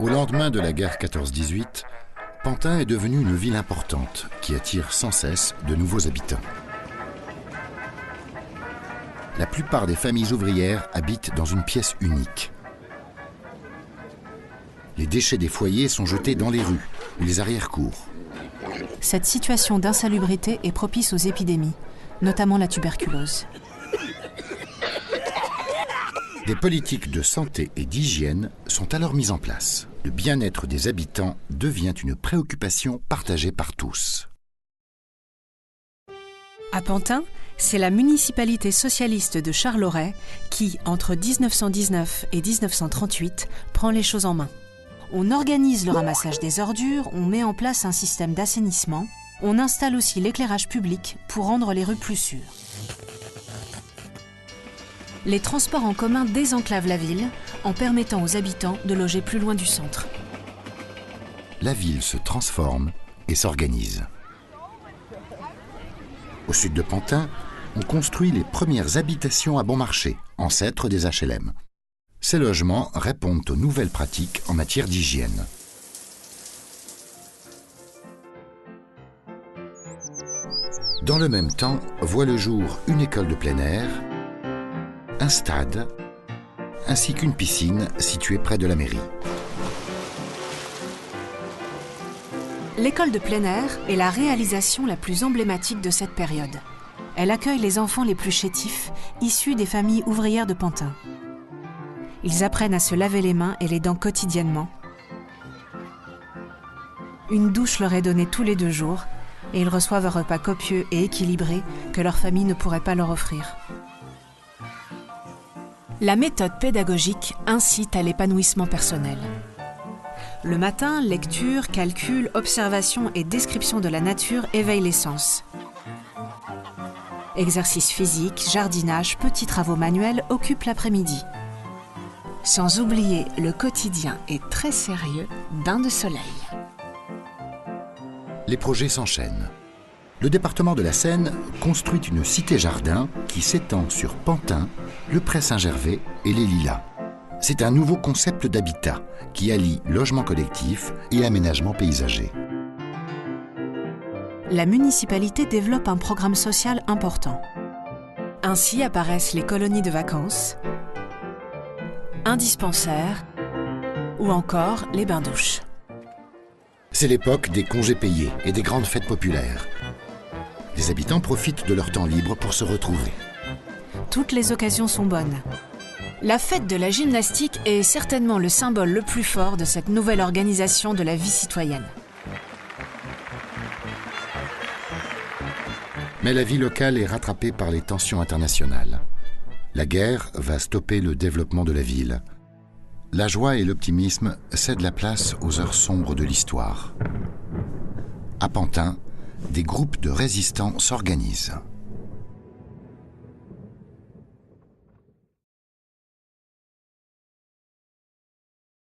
Au lendemain de la guerre 14-18, Pantin est devenue une ville importante qui attire sans cesse de nouveaux habitants. La plupart des familles ouvrières habitent dans une pièce unique. Les déchets des foyers sont jetés dans les rues ou les arrière-cours. Cette situation d'insalubrité est propice aux épidémies, notamment la tuberculose. Des politiques de santé et d'hygiène sont alors mises en place. Le bien-être des habitants devient une préoccupation partagée par tous. À Pantin, c'est la municipalité socialiste de Charolais qui, entre 1919 et 1938, prend les choses en main. On organise le ramassage des ordures, on met en place un système d'assainissement, on installe aussi l'éclairage public pour rendre les rues plus sûres. Les transports en commun désenclavent la ville en permettant aux habitants de loger plus loin du centre. La ville se transforme et s'organise. Au sud de Pantin, on construit les premières habitations à bon marché, ancêtres des HLM. Ces logements répondent aux nouvelles pratiques en matière d'hygiène. Dans le même temps, voit le jour une école de plein air, un stade, ainsi qu'une piscine située près de la mairie. L'école de plein air est la réalisation la plus emblématique de cette période. Elle accueille les enfants les plus chétifs, issus des familles ouvrières de Pantin. Ils apprennent à se laver les mains et les dents quotidiennement. Une douche leur est donnée tous les 2 jours et ils reçoivent un repas copieux et équilibré que leur famille ne pourrait pas leur offrir. La méthode pédagogique incite à l'épanouissement personnel. Le matin, lecture, calcul, observation et description de la nature éveillent les sens. Exercices physiques, jardinage, petits travaux manuels occupent l'après-midi. Sans oublier le quotidien et très sérieux bain de soleil. Les projets s'enchaînent. Le département de la Seine construit une cité-jardin qui s'étend sur Pantin, le Pré Saint-Gervais et les Lilas. C'est un nouveau concept d'habitat qui allie logement collectif et aménagement paysager. La municipalité développe un programme social important. Ainsi apparaissent les colonies de vacances, un dispensaire ou encore les bains-douches. C'est l'époque des congés payés et des grandes fêtes populaires. Les habitants profitent de leur temps libre pour se retrouver. Toutes les occasions sont bonnes. La fête de la gymnastique est certainement le symbole le plus fort de cette nouvelle organisation de la vie citoyenne. Mais la vie locale est rattrapée par les tensions internationales. La guerre va stopper le développement de la ville. La joie et l'optimisme cèdent la place aux heures sombres de l'histoire. À Pantin, des groupes de résistants s'organisent.